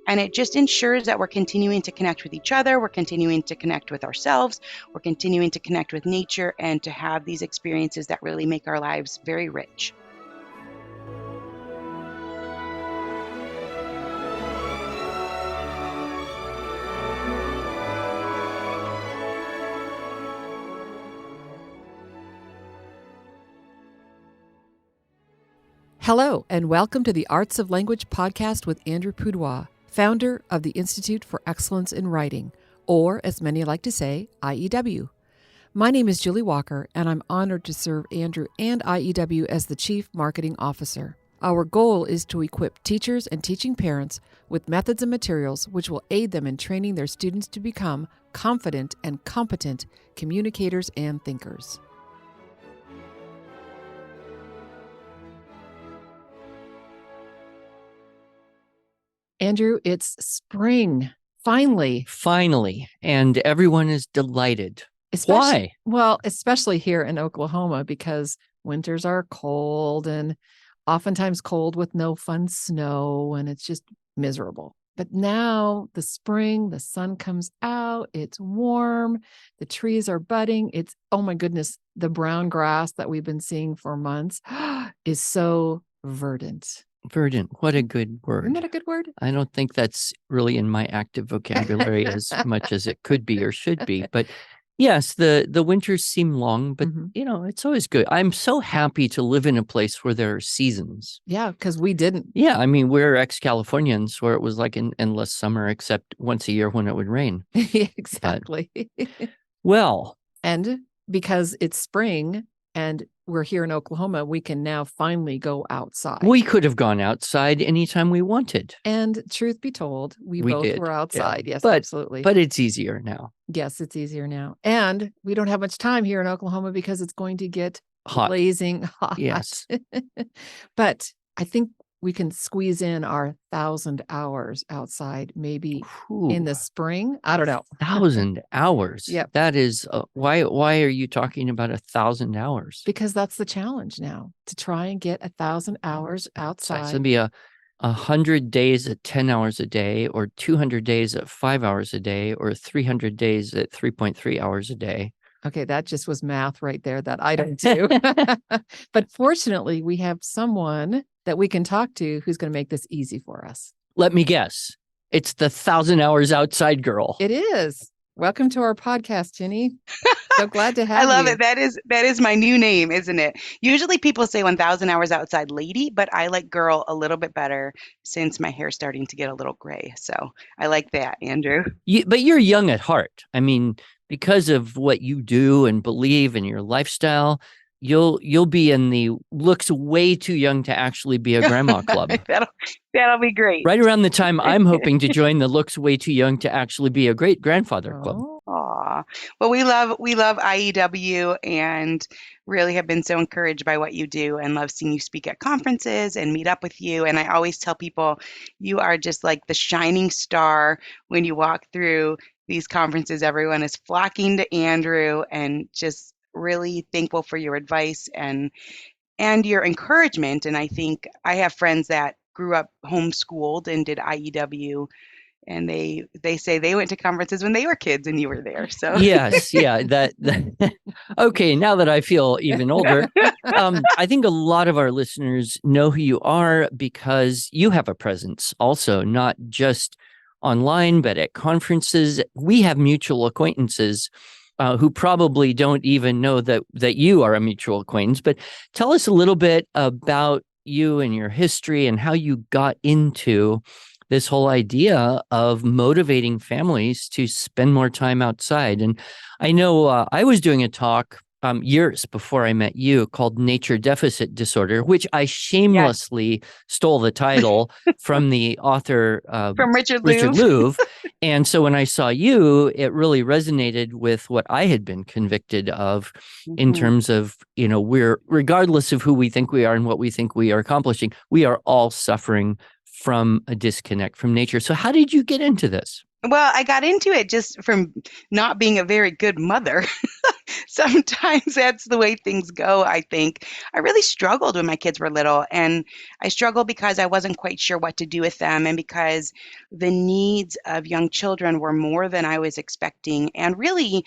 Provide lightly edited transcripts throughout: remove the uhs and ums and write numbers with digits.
And it just ensures that we're continuing to connect with each other, we're continuing to connect with ourselves, we're continuing to connect with nature, and to have these experiences that really make our lives very rich. Hello, and welcome to the Arts of Language podcast with Andrew Pudewa, founder of the Institute for Excellence in Writing, or as many like to say, IEW. My name is Julie Walker, and I'm honored to serve Andrew and IEW as the Chief Marketing Officer. Our goal is to equip teachers and teaching parents with methods and materials which will aid them in training their students to become confident and competent communicators and thinkers. Andrew, it's spring. Finally. And everyone is delighted. Why? Well, especially here in Oklahoma, because winters are cold and oftentimes cold with no fun snow, and it's just miserable. But now the spring, the sun comes out, it's warm, the trees are budding. It's, oh my goodness, the brown grass that we've been seeing for months is so verdant. Verdant, what a good word. Isn't that a good word? I don't think that's really in my active vocabulary as much as it could be or should be. But yes, the winters seem long, but it's always good. I'm so happy to live in a place where there are seasons. Yeah, because we didn't. Yeah, I mean, we're ex-Californians where it was like an endless summer except once a year when it would rain. Exactly. And because it's spring and we're here in Oklahoma, we can now finally go outside. We could have gone outside anytime we wanted. And truth be told, we both did. were outside. Yeah. Yes, absolutely. But it's easier now. Yes, it's easier now. And we don't have much time here in Oklahoma because it's going to get hot. Blazing hot. Yes. But I think we can squeeze in our 1,000 hours outside, maybe in the spring. I don't know. 1,000 hours. Yep. That is why are you talking about 1,000 hours? Because that's the challenge now, to try and get 1,000 hours outside. It's going to be 100 days at 10 hours a day, or 200 days at 5 hours a day, or 300 days at 3.3 hours a day. Okay, that just was math right there that I don't do. But fortunately, we have someone that we can talk to who's going to make this easy for us. Let me guess. It's the 1,000 hours outside girl. It is. Welcome to our podcast, Ginny. So glad to have you. I love it. That is my new name, isn't it? Usually people say 1,000 hours outside lady, but I like girl a little bit better since my hair's starting to get a little gray. So I like that, Andrew. But you're young at heart. I mean, because of what you do and believe in your lifestyle, you'll be in the looks way too young to actually be a grandma club. That'll be great. Right around the time I'm hoping to join the looks way too young to actually be a great grandfather club. Aw. Well, we love IEW and really have been so encouraged by what you do and love seeing you speak at conferences and meet up with you. And I always tell people you are just like the shining star when you walk through these conferences. Everyone is flocking to Andrew and just really thankful for your advice and your encouragement. And I think I have friends that grew up homeschooled and did IEW, and they say they went to conferences when they were kids and you were there. So yes, yeah. That okay. Now that I feel even older, I think a lot of our listeners know who you are because you have a presence also, not just online, but at conferences. We have mutual acquaintances who probably don't even know that you are a mutual acquaintance. But tell us a little bit about you and your history and how you got into this whole idea of motivating families to spend more time outside. And I know I was doing a talk years before I met you called Nature Deficit Disorder, which I shamelessly stole the title from the author from Richard Louv. And so when I saw you, it really resonated with what I had been convicted of in terms of, we're, regardless of who we think we are and what we think we are accomplishing, we are all suffering from a disconnect from nature. So how did you get into this? Well, I got into it just from not being a very good mother. sometimes that's the way things go, I think. I really struggled when my kids were little, and I struggled because I wasn't quite sure what to do with them, and because the needs of young children were more than I was expecting, and really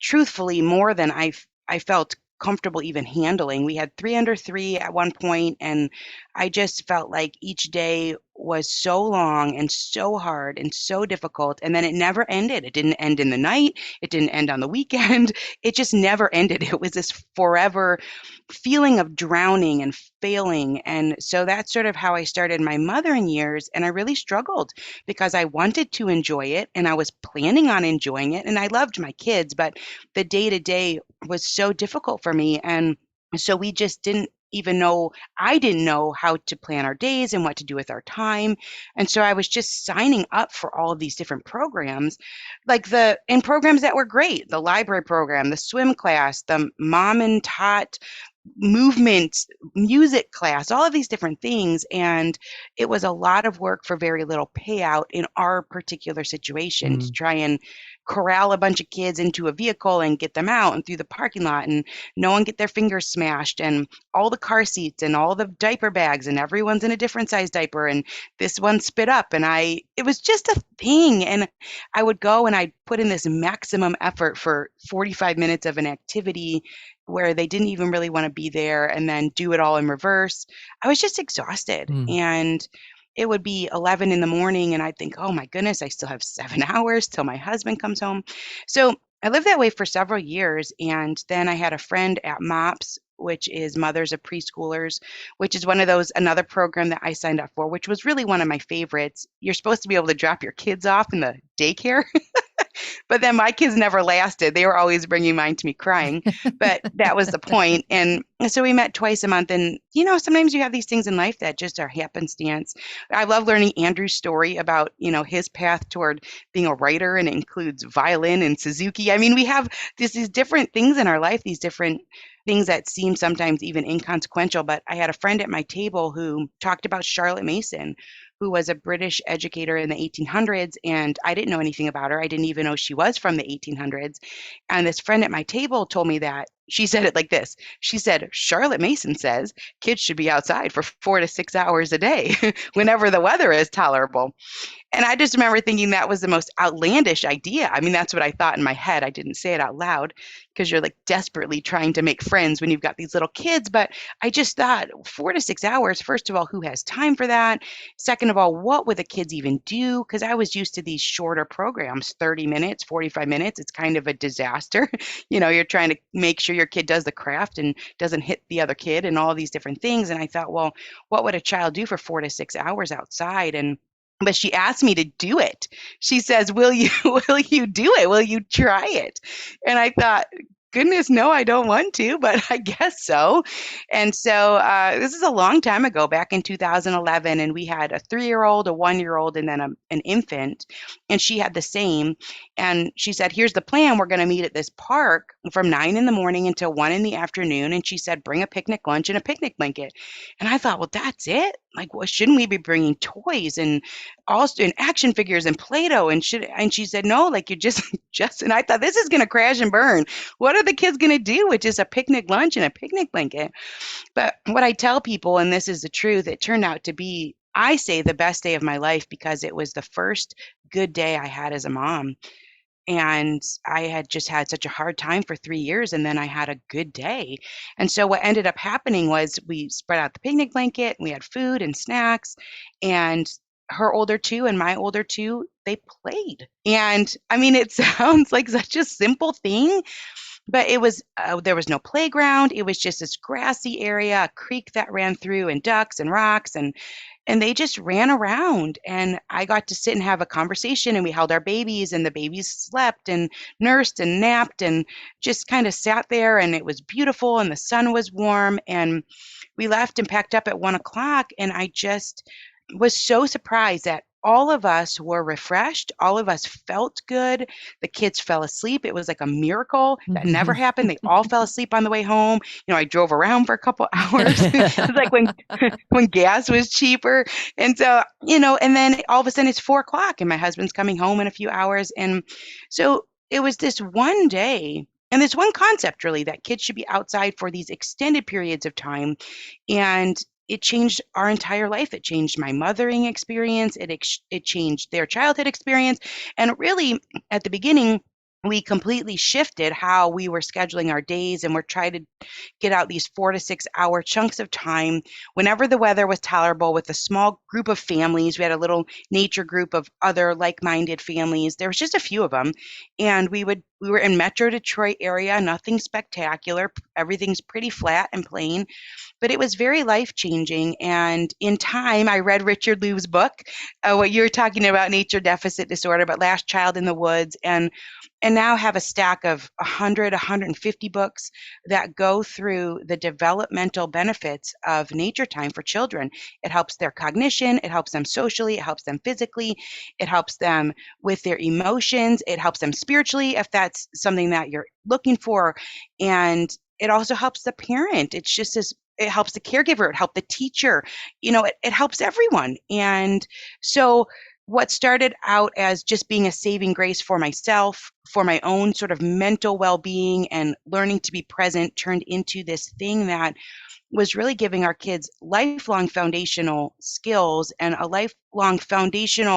truthfully more than I felt comfortable even handling. We had 3 under 3 at one point, and I just felt like each day was so long and so hard and so difficult, and then it never ended. It didn't end in the night, it didn't end on the weekend. It just never ended. It was this forever feeling of drowning and failing, and so that's sort of how I started my mothering years, and I really struggled because I wanted to enjoy it, and I was planning on enjoying it, and I loved my kids, but the day to day was so difficult for me. And so we just didn't even know, I didn't know how to plan our days and what to do with our time. And so I was just signing up for all of these different programs, and programs that were great, the library program, the swim class, the mom and tot movement, music class, all of these different things. And it was a lot of work for very little payout in our particular situation to Mm. try and corral a bunch of kids into a vehicle and get them out and through the parking lot and no one get their fingers smashed and all the car seats and all the diaper bags and everyone's in a different size diaper and this one spit up and it was just a thing. And I would go and I'd put in this maximum effort for 45 minutes of an activity where they didn't even really want to be there and then do it all in reverse. I was just exhausted. Mm. And it would be 11 in the morning and I'd think, oh my goodness, I still have 7 hours till my husband comes home. So I lived that way for several years. And then I had a friend at MOPS, which is Mothers of Preschoolers, which is another program that I signed up for, which was really one of my favorites. You're supposed to be able to drop your kids off in the daycare. But then my kids never lasted. They were always bringing mine to me crying, but that was the point. And so we met twice a month. And, sometimes you have these things in life that just are happenstance. I love learning Andrew's story about, his path toward being a writer, and it includes violin and Suzuki. I mean, we have these different things in our life, these different things that seem sometimes even inconsequential. But I had a friend at my table who talked about Charlotte Mason, who was a British educator in the 1800s, and I didn't know anything about her. I didn't even know she was from the 1800s. And this friend at my table told me that she said it like this. She said, Charlotte Mason says kids should be outside for 4 to 6 hours a day whenever the weather is tolerable. And I just remember thinking that was the most outlandish idea. I mean, that's what I thought in my head. I didn't say it out loud because you're like desperately trying to make friends when you've got these little kids. But I just thought 4 to 6 hours, first of all, who has time for that? Second of all, what would the kids even do? Because I was used to these shorter programs, 30 minutes, 45 minutes. It's kind of a disaster. You're trying to make sure your kid does the craft and doesn't hit the other kid and all these different things. And I thought, well, what would a child do for 4 to 6 hours outside? But she asked me to do it. She says, "Will you will you do it? Will you try it?" And I thought, goodness, no, I don't want to, but I guess so. And so this is a long time ago, back in 2011, and we had a 3-year-old, a 1-year-old, and then an infant, and she had the same. And she said, "Here's the plan. We're going to meet at this park from 9 in the morning until 1 in the afternoon." And she said, "Bring a picnic lunch and a picnic blanket." And I thought, well, that's it? Like, well, shouldn't we be bringing toys and also and action figures and Play-Doh and she said, no, like you just and I thought this is gonna crash and burn. What are the kids gonna do with just a picnic lunch and a picnic blanket? But what I tell people, and this is the truth, it turned out to be, I say, the best day of my life because it was the first good day I had as a mom. And I had just had such a hard time for 3 years, and then I had a good day. And so what ended up happening was we spread out the picnic blanket, and we had food and snacks, and her older two and my older two, they played. And I mean, it sounds like such a simple thing, but there was no playground. It was just this grassy area, a creek that ran through, and ducks and rocks, and they just ran around. And I got to sit and have a conversation, and we held our babies, and the babies slept and nursed and napped and just kind of sat there, and it was beautiful, and the sun was warm, and we left and packed up at 1 o'clock, and I just was so surprised that all of us were refreshed. All of us felt good. The kids fell asleep. It was like a miracle that never happened. They all fell asleep on the way home. I drove around for a couple hours. It was like when gas was cheaper. And so, and then all of a sudden it's 4 o'clock and my husband's coming home in a few hours. And so it was this one day And there's one concept really that kids should be outside for these extended periods of time. And it changed our entire life. It changed my mothering experience. It changed their childhood experience. And really, at the beginning, we completely shifted how we were scheduling our days, and we're trying to get out these 4 to 6 hour chunks of time whenever the weather was tolerable with a small group of families. We had a little nature group of other like-minded families. There was just a few of them, and we were in Metro Detroit area, nothing spectacular. Everything's pretty flat and plain, but it was very life-changing. And in time, I read Richard Lou's book, what you were talking about, nature deficit disorder, but Last Child in the Woods, and now have a stack of 100, 150 books that go through the developmental benefits of nature time for children. It helps their cognition, it helps them socially, it helps them physically, it helps them with their emotions, it helps them spiritually if that's something that you're looking for. And it also helps the parent. It's just as it helps the caregiver, it helps the teacher, it helps everyone. And so what started out as just being a saving grace for myself, for my own sort of mental well-being and learning to be present, turned into this thing that was really giving our kids lifelong foundational skills and a lifelong foundation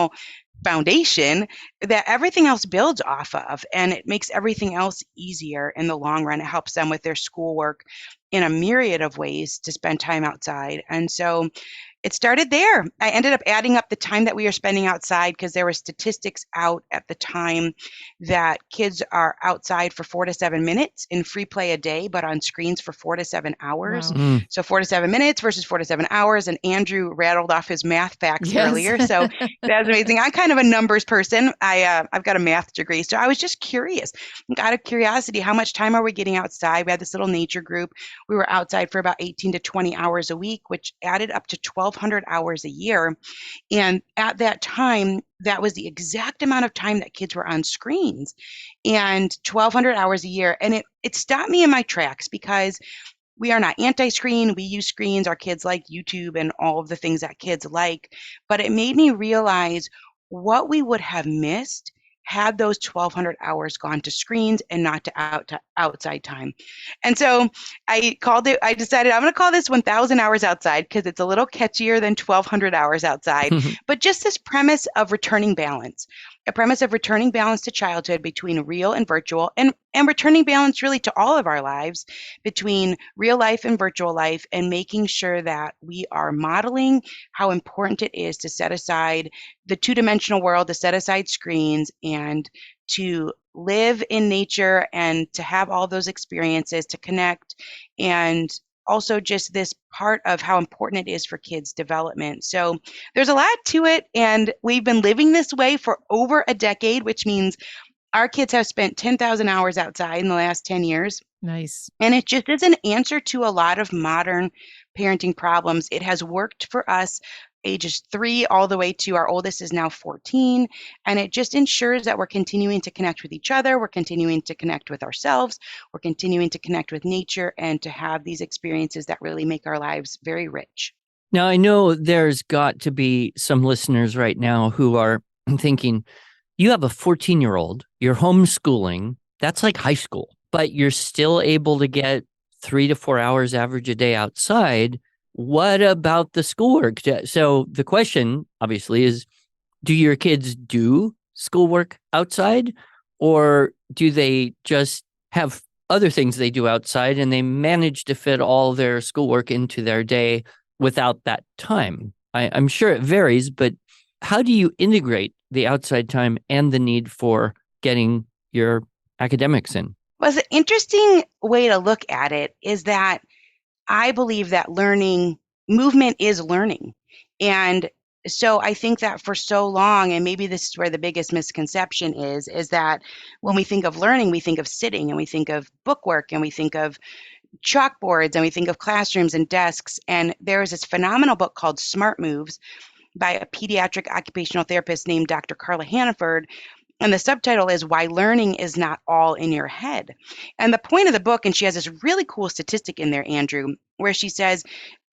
that everything else builds off of. And it makes everything else easier in the long run. It helps them with their schoolwork in a myriad of ways to spend time outside. And so it started there. I ended up adding up the time that we were spending outside because there were statistics out at the time that kids are outside for 4 to 7 minutes in free play a day, but on screens for 4 to 7 hours. Wow. Mm. So 4 to 7 minutes versus 4 to 7 hours. And Andrew rattled off his math facts Yes. earlier. So that's amazing. I'm kind of a numbers person. I've got a math degree. So I was just curious. Out of curiosity, how much time are we getting outside? We had this little nature group. We were outside for about 18 to 20 hours a week, which added up to 1,200 hours a year. And at that time, that was the exact amount of time that kids were on screens, and 1,200 hours a year. And it stopped me in my tracks because we are not anti-screen. We use screens. Our kids like YouTube and all of the things that kids like. But it made me realize what we would have missed had those 1,200 hours gone to screens and not to outside time. And so I decided I'm going to call this 1,000 hours outside because it's a little catchier than 1,200 hours outside. But just this premise of returning balance, a premise of returning balance to childhood between real and virtual, and returning balance really to all of our lives between real life and virtual life, and making sure that we are modeling how important it is to set aside the two-dimensional world, to set aside screens, and to live in nature and to have all those experiences, to connect, and also just this part of how important it is for kids' development. So there's a lot to it, and we've been living this way for over a decade, which means our kids have spent 10,000 hours outside in the last 10 years. Nice. And it just is an answer to a lot of modern parenting problems. It has worked for us ages 3 all the way to our oldest is now 14. And it just ensures that we're continuing to connect with each other. We're continuing to connect with ourselves. We're continuing to connect with nature and to have these experiences that really make our lives very rich. Now, I know there's got to be some listeners right now who are thinking, you have a 14-year-old, you're homeschooling, that's like high school, but you're still able to get 3 to 4 hours average a day outside. What about the schoolwork? So the question, obviously, is do your kids do schoolwork outside, or do they just have other things they do outside and they manage to fit all their schoolwork into their day without that time? I'm sure it varies, but how do you integrate the outside time and the need for getting your academics in? Well, the interesting way to look at it is that I believe that movement is learning. And so I think that for so long, and maybe this is where the biggest misconception is that when we think of learning, we think of sitting, and we think of bookwork, and we think of chalkboards, and we think of classrooms and desks. And there is this phenomenal book called Smart Moves by a pediatric occupational therapist named Dr. Carla Hannaford. And the subtitle is Why Learning is Not All in Your Head. And the point of the book, and she has this really cool statistic in there, Andrew, where she says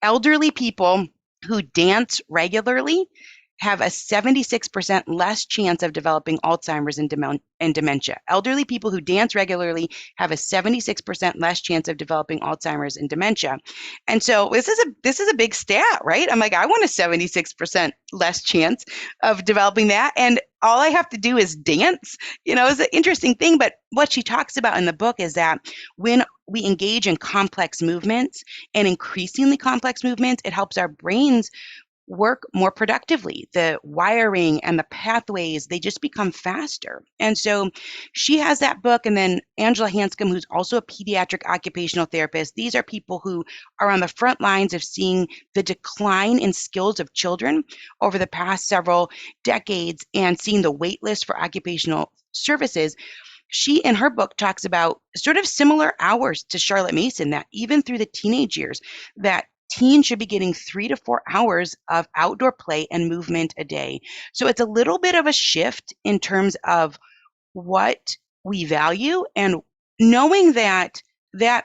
elderly people who dance regularly have a 76% less chance of developing Alzheimer's and dementia. Elderly people who dance regularly have a 76% less chance of developing Alzheimer's and dementia. And so this is a big stat, right? I'm like, I want a 76% less chance of developing that. And all I have to do is dance. It's an interesting thing. But what she talks about in the book is that when we engage in complex movements and increasingly complex movements, it helps our brains work more productively. The wiring and the pathways, they just become faster. And so she has that book. And then Angela Hanscom, who's also a pediatric occupational therapist, these are people who are on the front lines of seeing the decline in skills of children over the past several decades and seeing the wait list for occupational services. She, in her book, talks about sort of similar hours to Charlotte Mason, that even through the teenage years, that teens should be getting 3 to 4 hours of outdoor play and movement a day. So it's a little bit of a shift in terms of what we value, and knowing that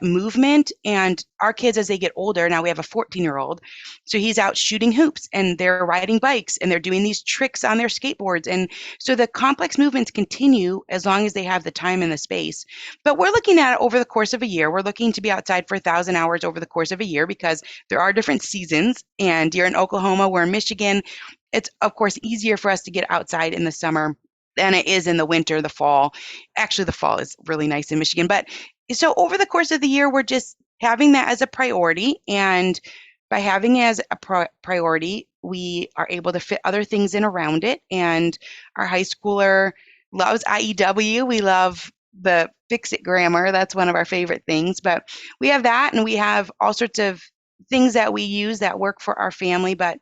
movement, and our kids as they get older, now we have a 14-year-old, so he's out shooting hoops and they're riding bikes and they're doing these tricks on their skateboards. And so the complex movements continue as long as they have the time and the space. But we're looking at it over the course of a year. We're looking to be outside for 1,000 hours over the course of a year because there are different seasons. And you're in Oklahoma, we're in Michigan. It's, of course, easier for us to get outside in the summer than it is in the winter, the fall. Actually, the fall is really nice in Michigan. But so over the course of the year, we're just having that as a priority. And by having it as a priority, we are able to fit other things in around it. And our high schooler loves IEW. We love the fix-it grammar. That's one of our favorite things. But we have that, and we have all sorts of things that we use that work for our family. But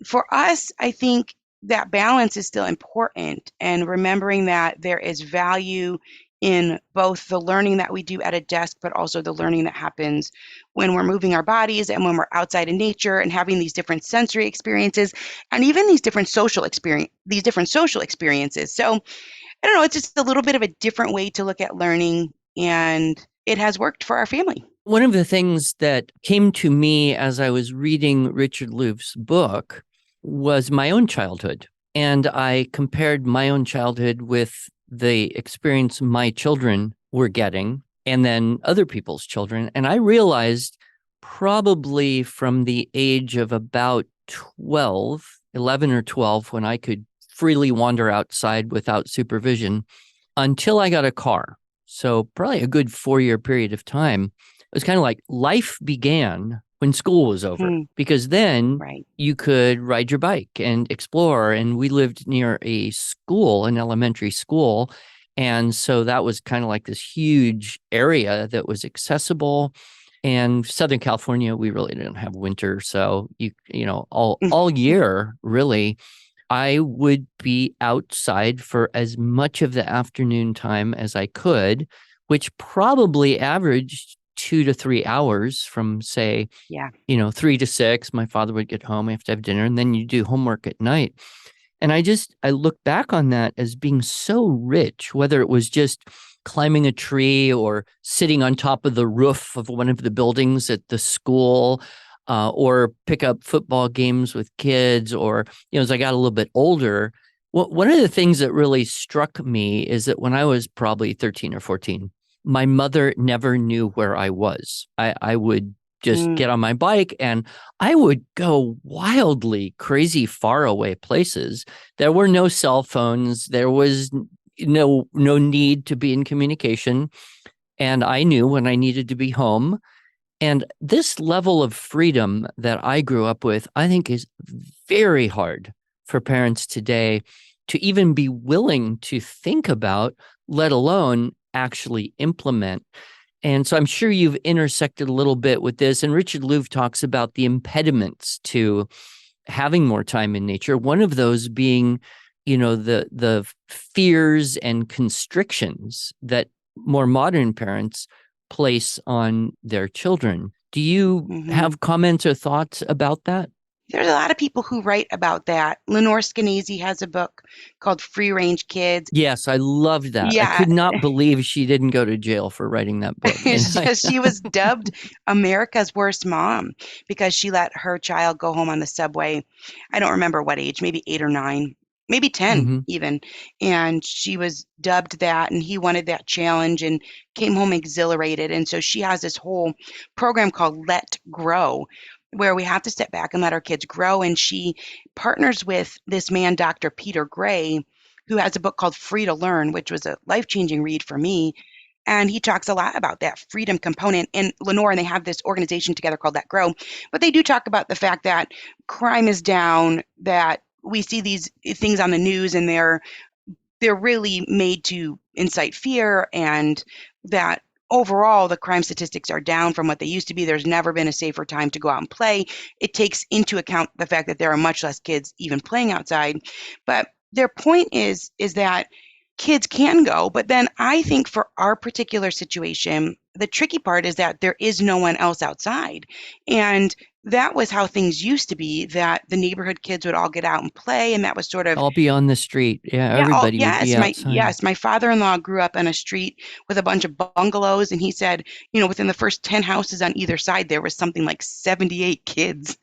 for us, I think that balance is still important, and remembering that there is value in both the learning that we do at a desk, but also the learning that happens when we're moving our bodies and when we're outside in nature and having these different sensory experiences, and even these different social experiences. So I don't know, it's just a little bit of a different way to look at learning, and it has worked for our family. One of the things that came to me as I was reading Richard Louv's book was my own childhood. And I compared my own childhood with the experience my children were getting, and then other people's children. And I realized probably from the age of about 11 or 12, when I could freely wander outside without supervision, until I got a car. So probably a good 4-year period of time. It was kind of like life began when school was over, because then you could ride your bike and explore. And we lived near a school, an elementary school. And so that was kind of like this huge area that was accessible. And Southern California, we really didn't have winter. So, all year, really, I would be outside for as much of the afternoon time as I could, which probably averaged 2 to 3 hours from, say, 3 to 6. My father would get home, we have to have dinner, and then you do homework at night. And I look back on that as being so rich, whether it was just climbing a tree or sitting on top of the roof of one of the buildings at the school, or pick up football games with kids, or, as I got a little bit older. One of the things that really struck me is that when I was probably 13 or 14, my mother never knew where I was. I would just get on my bike and I would go wildly crazy far away places. There were no cell phones. There was no need to be in communication. And I knew when I needed to be home. And this level of freedom that I grew up with, I think, is very hard for parents today to even be willing to think about, let alone actually implement. And so I'm sure you've intersected a little bit with this. And Richard Louv talks about the impediments to having more time in nature. One of those being, the fears and constrictions that more modern parents place on their children. Do you have comments or thoughts about that? There's a lot of people who write about that. Lenore Skenazy has a book called Free Range Kids. Yes, I loved that. I Yeah, could not believe she didn't go to jail for writing that book. And she was dubbed America's worst mom because she let her child go home on the subway. I don't remember what age, maybe 8 or 9, maybe 10 Mhm. even. And she was dubbed that, and he wanted that challenge and came home exhilarated. And so she has this whole program called Let Grow, where we have to step back and let our kids grow. And she partners with this man, Dr. Peter Gray, who has a book called Free to Learn, which was a life-changing read for me. And he talks a lot about that freedom component. And Lenore and they have this organization together called Let Grow. But they do talk about the fact that crime is down, that we see these things on the news and they're really made to incite fear, and that overall the crime statistics are down from what they used to be. There's never been a safer time to go out and play. It takes into account the fact that there are much less kids even playing outside. But their point is that kids can go, but then I think for our particular situation, the tricky part is that there is no one else outside. And that was how things used to be, that the neighborhood kids would all get out and play, and that was sort of I'll be on the street. Yeah, yeah, oh, everybody would be outside. my father-in-law grew up on a street with a bunch of bungalows, and he said, within the first 10 houses on either side, there was something like 78 kids.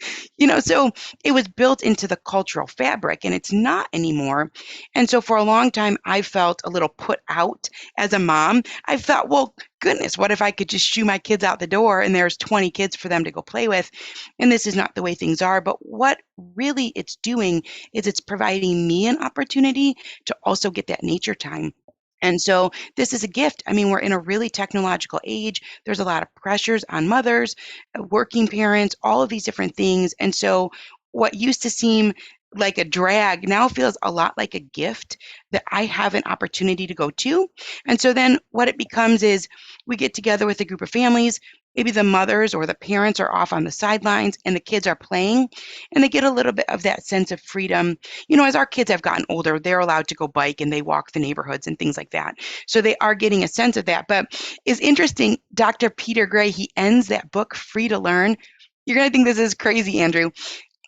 So it was built into the cultural fabric, and it's not anymore. And so for a long time, I felt a little put out as a mom. I thought, well, goodness, what if I could just shoo my kids out the door and there's 20 kids for them to go play with? And this is not the way things are. But what really it's doing is it's providing me an opportunity to also get that nature time. And so this is a gift. I mean, we're in a really technological age. There's a lot of pressures on mothers, working parents, all of these different things. And so what used to seem like a drag now feels a lot like a gift that I have an opportunity to go to. And so then what it becomes is we get together with a group of families. Maybe the mothers or the parents are off on the sidelines and the kids are playing, and they get a little bit of that sense of freedom. As our kids have gotten older, they're allowed to go bike and they walk the neighborhoods and things like that. So they are getting a sense of that. But it's interesting, Dr. Peter Gray, he ends that book, Free to Learn. You're going to think this is crazy, Andrew.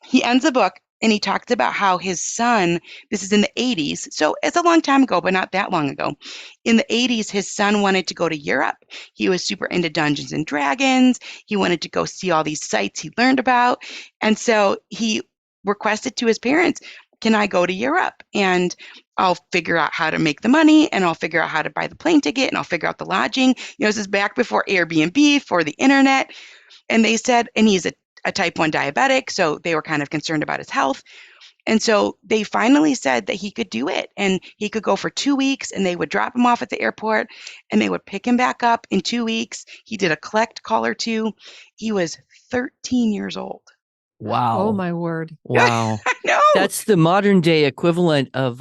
He ends the book and he talks about how his son, this is in the 80s, so it's a long time ago, but not that long ago. In the 80s, his son wanted to go to Europe. He was super into Dungeons and Dragons. He wanted to go see all these sites he learned about. And so he requested to his parents, can I go to Europe? And I'll figure out how to make the money, and I'll figure out how to buy the plane ticket, and I'll figure out the lodging. This is back before Airbnb, for the internet. And they said, and he's a type 1 diabetic, so they were kind of concerned about his health. And so they finally said that he could do it, and he could go for 2 weeks, and they would drop him off at the airport and they would pick him back up in 2 weeks. He did a collect call or two. He was 13 years old. Oh, Wow. my word. Wow. I know. That's the modern day equivalent of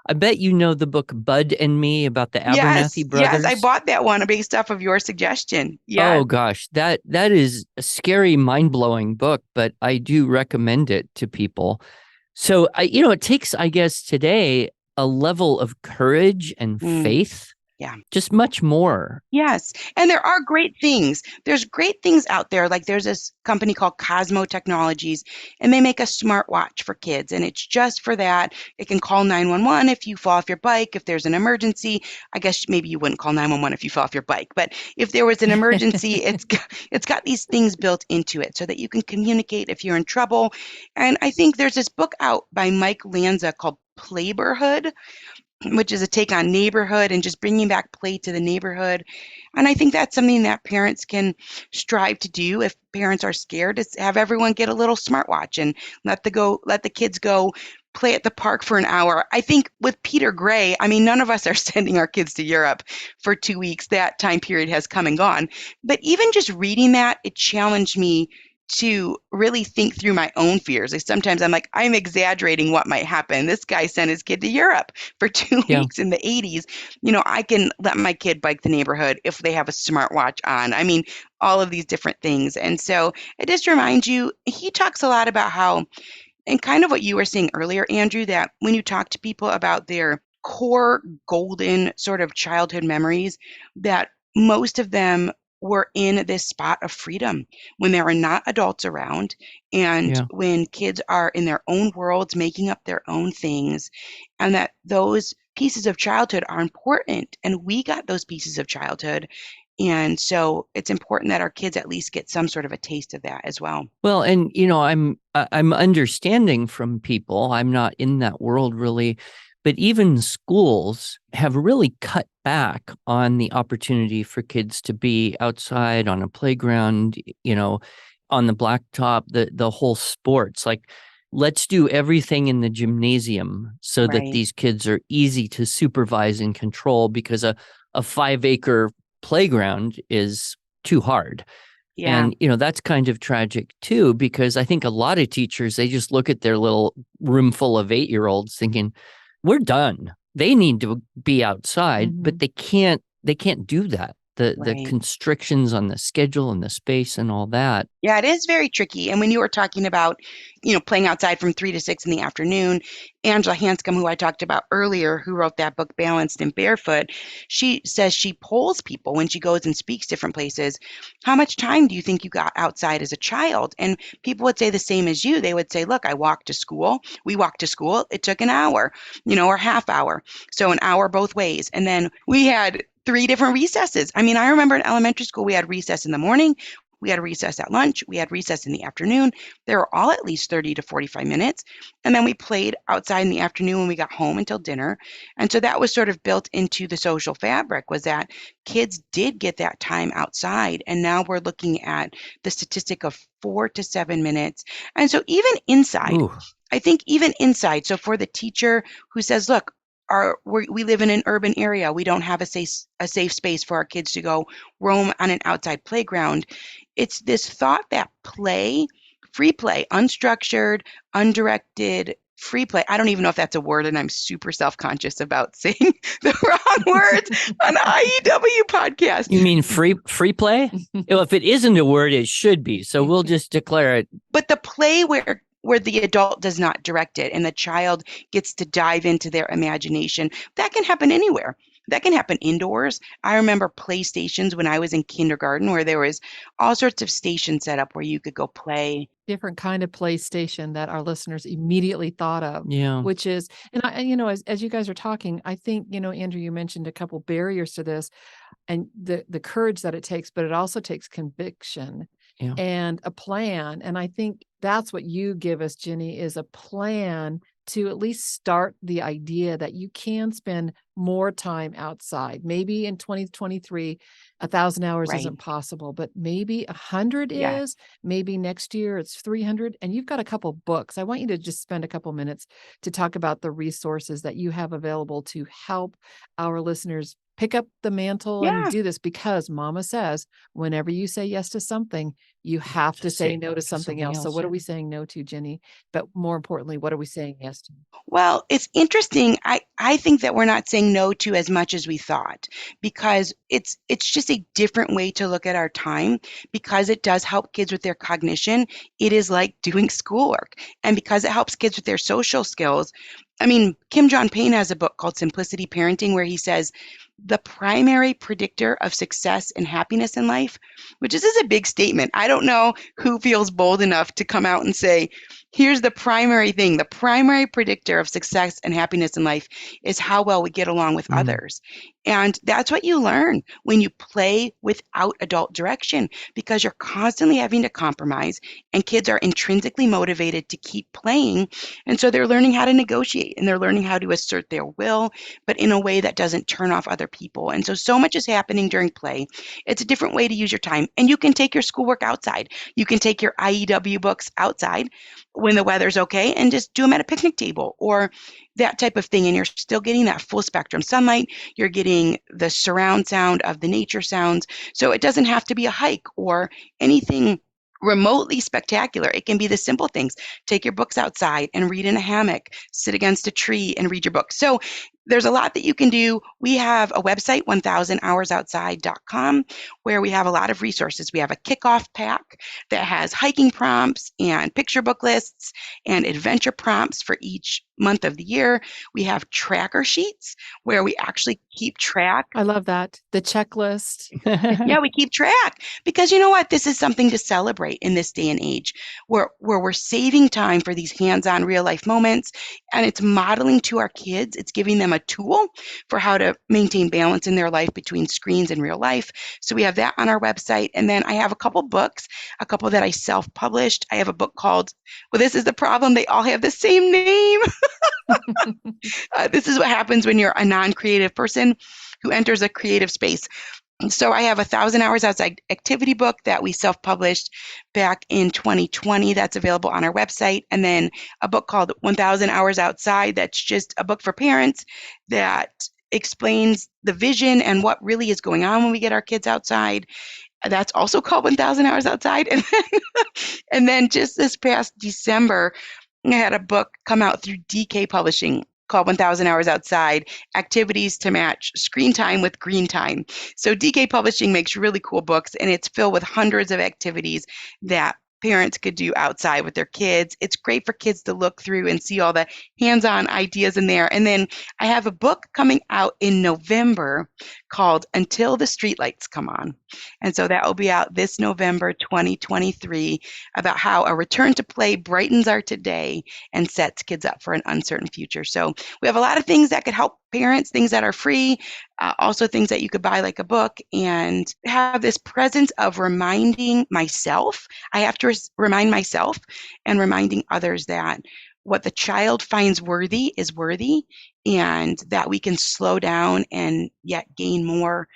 I bet you know the book Bud and Me about the Abernathy Yes, yes, I brothers. bought that one based off of your suggestion. Yes. Oh gosh, that is a scary, mind-blowing book, but I do recommend it to people. So it takes, I guess, today a level of courage and Mm, faith, yeah. just much more. Yes, and there are great things. There's great things out there. Like there's this company called Cosmo Technologies, and they make a smartwatch for kids, and it's just for that. It can call 911 if you fall off your bike, if there's an emergency. I guess maybe you wouldn't call 911 if you fell off your bike, but if there was an emergency, it's got these things built into it so that you can communicate if you're in trouble. And I think there's this book out by Mike Lanza called Playborhood, which is a take on neighborhood and just bringing back play to the neighborhood. And I think that's something that parents can strive to do. If parents are scared, is have everyone get a little smartwatch and let the kids go play at the park for an hour. I think with Peter Gray, I mean, none of us are sending our kids to Europe for 2 weeks. That time period has come and gone. But even just reading that, it challenged me to really think through my own fears. Like sometimes I'm like, I'm exaggerating what might happen. This guy sent his kid to Europe for two Yeah. weeks in the 80s. I can let my kid bike the neighborhood if they have a smartwatch on. I mean, all of these different things. And so it just reminds you, he talks a lot about how, and kind of what you were saying earlier, Andrew, that when you talk to people about their core golden sort of childhood memories, that most of them we're in this spot of freedom when there are not adults around and Yeah. when kids are in their own worlds, making up their own things, and that those pieces of childhood are important. And we got those pieces of childhood. And so it's important that our kids at least get some sort of a taste of that as well. Well, and I'm understanding from people. I'm not in that world really, but even schools have really cut back on the opportunity for kids to be outside on a playground, on the blacktop, the whole sports. Like, let's do everything in the gymnasium so that Right. these kids are easy to supervise and control, because a 5 acre playground is too hard. Yeah. And, that's kind of tragic too, because I think a lot of teachers, they just look at their little room full of 8-year-olds thinking, we're done. They need to be outside, but they can't do that. The Right. constrictions on the schedule and the space and all that. Yeah, it is very tricky. And when you were talking about, playing outside from 3 to 6 in the afternoon, Angela Hanscom, who I talked about earlier, who wrote that book, Balanced and Barefoot, she says she polls people when she goes and speaks different places. How much time do you think you got outside as a child? And people would say the same as you. They would say, look, I walked to school. We walked to school. It took an hour, or half hour. So an hour both ways. And then we had 3 different recesses. I mean, I remember in elementary school, we had recess in the morning. We had a recess at lunch. We had recess in the afternoon. They were all at least 30 to 45 minutes. And then we played outside in the afternoon when we got home until dinner. And so that was sort of built into the social fabric, was that kids did get that time outside. And now we're looking at the statistic of 4 to 7 minutes. And so even inside, Ooh, I think even inside, so for the teacher who says, look, we live in an urban area. We don't have a safe space for our kids to go roam on an outside playground. It's this thought that free play, unstructured, undirected, free play. I don't even know if that's a word, and I'm super self-conscious about saying the wrong words on IEW podcast. you mean free play? Well, if it isn't a word, it should be. So we'll just declare it. But the play where the adult does not direct it and the child gets to dive into their imagination, that can happen anywhere. That can happen indoors. I remember play stations when I was in kindergarten where there was all sorts of stations set up where you could go play. Different kind of PlayStation that our listeners immediately thought of, Yeah. which is, and as you guys are talking, I think, Andrew, you mentioned a couple barriers to this and the courage that it takes, but it also takes conviction Yeah. and a plan. And I think that's what you give us, Ginny, is a plan to at least start the idea that you can spend more time outside. Maybe in 2023, 1,000 hours Right. isn't possible, but maybe 100 Yeah. is. Maybe next year it's 300. And you've got a couple books. I want you to just spend a couple minutes to talk about the resources that you have available to help our listeners pick up the mantle and Yeah. do this, because Mama says, whenever you say yes to something, you have to say no to something else. So what are we saying no to, Ginny? But more importantly, what are we saying yes to? Well, it's interesting. I think that we're not saying no to as much as we thought, because it's just a different way to look at our time, because it does help kids with their cognition. It is like doing schoolwork. And because it helps kids with their social skills. I mean, Kim John Payne has a book called Simplicity Parenting where he says the primary predictor of success and happiness in life, which is a big statement. I don't know who feels bold enough to come out and say, here's the primary thing. The primary predictor of success and happiness in life is how well we get along with others. And that's what you learn when you play without adult direction, because you're constantly having to compromise, and kids are intrinsically motivated to keep playing. And so they're learning how to negotiate and they're learning how to assert their will, but in a way that doesn't turn off other people. And so much is happening during play. It's a different way to use your time. And you can take your schoolwork outside. You can take your IEW books outside when the weather's okay and just do them at a picnic table or that type of thing. And you're still getting that full spectrum sunlight. You're getting the surround sound of the nature sounds. So it doesn't have to be a hike or anything remotely spectacular. It can be the simple things. Take your books outside and read in a hammock, sit against a tree and read your book. So there's a lot that you can do. We have a website, 1000hoursoutside.com, where we have a lot of resources. We have a kickoff pack that has hiking prompts and picture book lists and adventure prompts for each month of the year. We have tracker sheets where we actually keep track. I love that. The checklist. Yeah, we keep track because you know what? This is something to celebrate in this day and age where we're saving time for these hands-on real life moments, and it's modeling to our kids. It's giving them a tool for how to maintain balance in their life between screens and real life. So we have that on our website. And then I have a couple books, a couple that I self-published. I have a book called, well, this is the problem. They all have the same name. This is what happens when you're a non-creative person who enters a creative space. So I have a 1,000 Hours Outside activity book that we self-published back in 2020. That's available on our website. And then a book called 1,000 Hours Outside. That's just a book for parents that explains the vision and what really is going on when we get our kids outside. That's also called 1,000 Hours Outside. And then just this past December, I had a book come out through DK Publishing called 1,000 Hours Outside, Activities to Match Screen Time with Green Time. So DK Publishing makes really cool books, and it's filled with hundreds of activities that parents could do outside with their kids. It's great for kids to look through and see all the hands-on ideas in there. And then I have a book coming out in November called Until the Streetlights Come On. And so that will be out this November 2023 about how a return to play brightens our today and sets kids up for an uncertain future. So we have a lot of things that could help parents, things that are free, also things that you could buy like a book, and have this presence of reminding myself. I have to remind myself and reminding others that what the child finds worthy is worthy, and that we can slow down and yet gain more,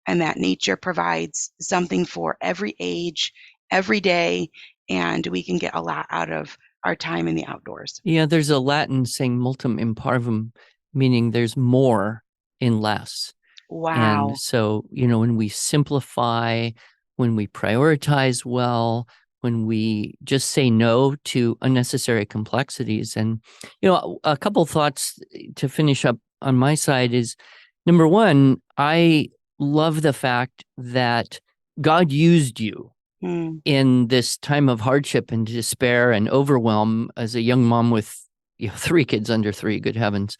and that nature provides something for every age, every day, and we can get a lot out of our time in the outdoors. Yeah, there's a Latin saying multum in parvum, meaning there's more in less. Wow. And so, when we simplify, when we prioritize well, when we just say no to unnecessary complexities. And, a couple thoughts to finish up on my side is, number one, I love the fact that God used you in this time of hardship and despair and overwhelm as a young mom with 3 kids under 3, good heavens,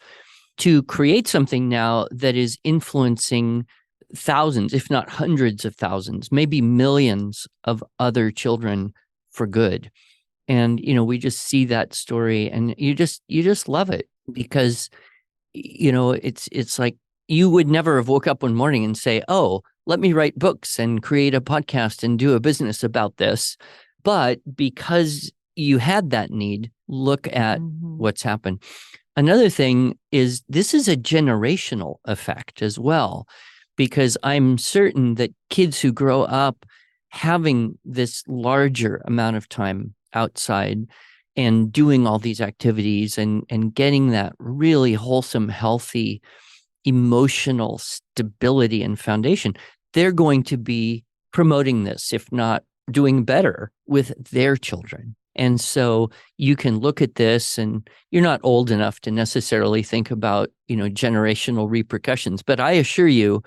to create something now that is influencing thousands, if not hundreds of thousands, maybe millions of other children for good. And, we just see that story and you just love it because, it's like you would never have woke up one morning and say, oh, let me write books and create a podcast and do a business about this. But because you had that need, look at what's happened. Another thing is this is a generational effect as well, because I'm certain that kids who grow up having this larger amount of time outside and doing all these activities and getting that really wholesome, healthy, emotional stability and foundation, they're going to be promoting this, if not doing better with their children. And so you can look at this, and you're not old enough to necessarily think about, generational repercussions. But I assure you,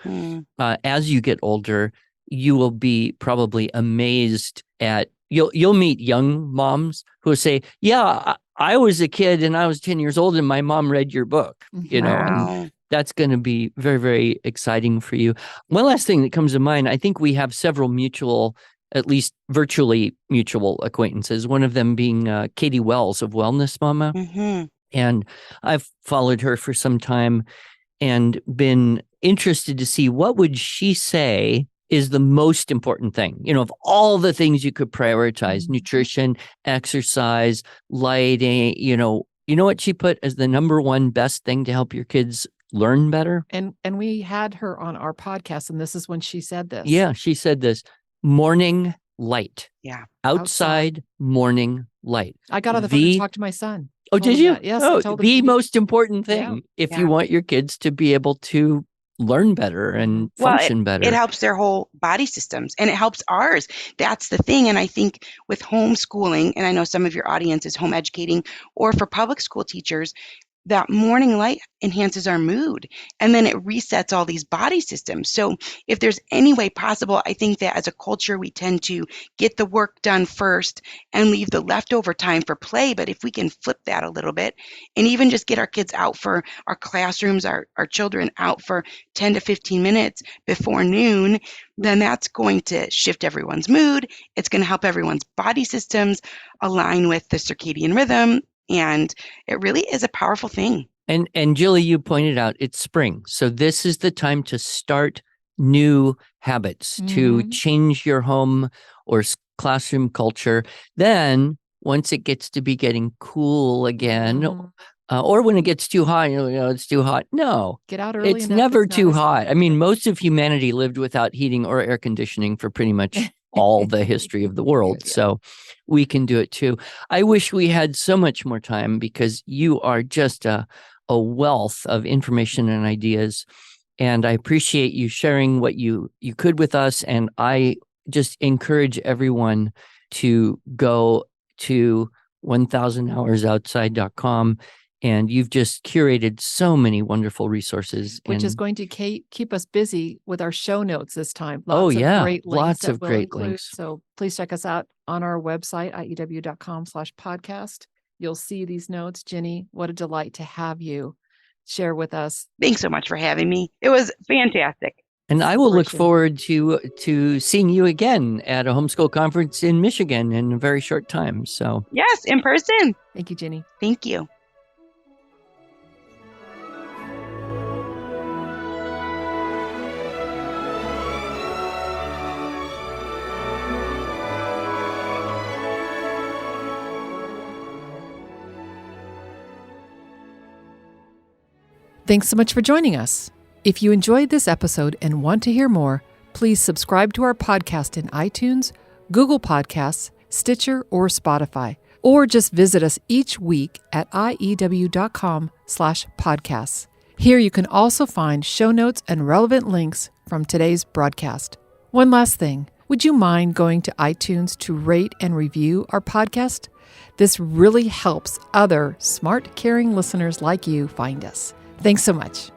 as you get older, you will be probably amazed at, you'll meet young moms who will say, yeah, I was a kid and I was 10 years old and my mom read your book, Wow. and that's going to be very, very exciting for you. One last thing that comes to mind, I think we have several mutual, at least virtually mutual acquaintances, one of them being Katie Wells of Wellness Mama. And I've followed her for some time and been interested to see what would she say is the most important thing, of all the things you could prioritize, nutrition, exercise, lighting, you know what she put as the number one best thing to help your kids learn better? And we had her on our podcast, and this is when she said this. Yeah, she said this: morning light. Yeah. Outside morning light. I got on the phone and talked to my son. Oh, did you? Yes. Oh, I told him the most important thing if you Yeah. want your kids to be able to learn better and function better. It helps their whole body systems, and it helps ours. That's the thing. And I think with homeschooling, and I know some of your audience is home educating, or for public school teachers, that morning light enhances our mood, and then it resets all these body systems. So if there's any way possible, I think that as a culture, we tend to get the work done first and leave the leftover time for play. But if we can flip that a little bit and even just get our kids out for our classrooms, our children out for 10 to 15 minutes before noon, then that's going to shift everyone's mood. It's going to help everyone's body systems align with the circadian rhythm. And it really is a powerful thing. And Julie, you pointed out it's spring. So this is the time to start new habits, to change your home or classroom culture. Then once it gets to be getting cool again, or when it gets too hot, it's too hot. No, get out early. It's never too hot. I mean, most of humanity lived without heating or air conditioning for pretty much all the history of the world. So we can do it too. I wish we had so much more time because you are just a wealth of information and ideas. And I appreciate you sharing what you could with us. And I just encourage everyone to go to 1000hoursoutside.com. And you've just curated so many wonderful resources. Which is going to keep us busy with our show notes this time. Lots of great links. So please check us out on our website, iew.com/podcast. You'll see these notes. Ginny, what a delight to have you share with us. Thanks so much for having me. It was fantastic. And I will look forward to seeing you again at a homeschool conference in Michigan in a very short time. So yes, in person. Thank you, Ginny. Thank you. Thanks so much for joining us. If you enjoyed this episode and want to hear more, please subscribe to our podcast in iTunes, Google Podcasts, Stitcher, or Spotify, or just visit us each week at iew.com/podcasts. Here you can also find show notes and relevant links from today's broadcast. One last thing, would you mind going to iTunes to rate and review our podcast? This really helps other smart, caring listeners like you find us. Thanks so much.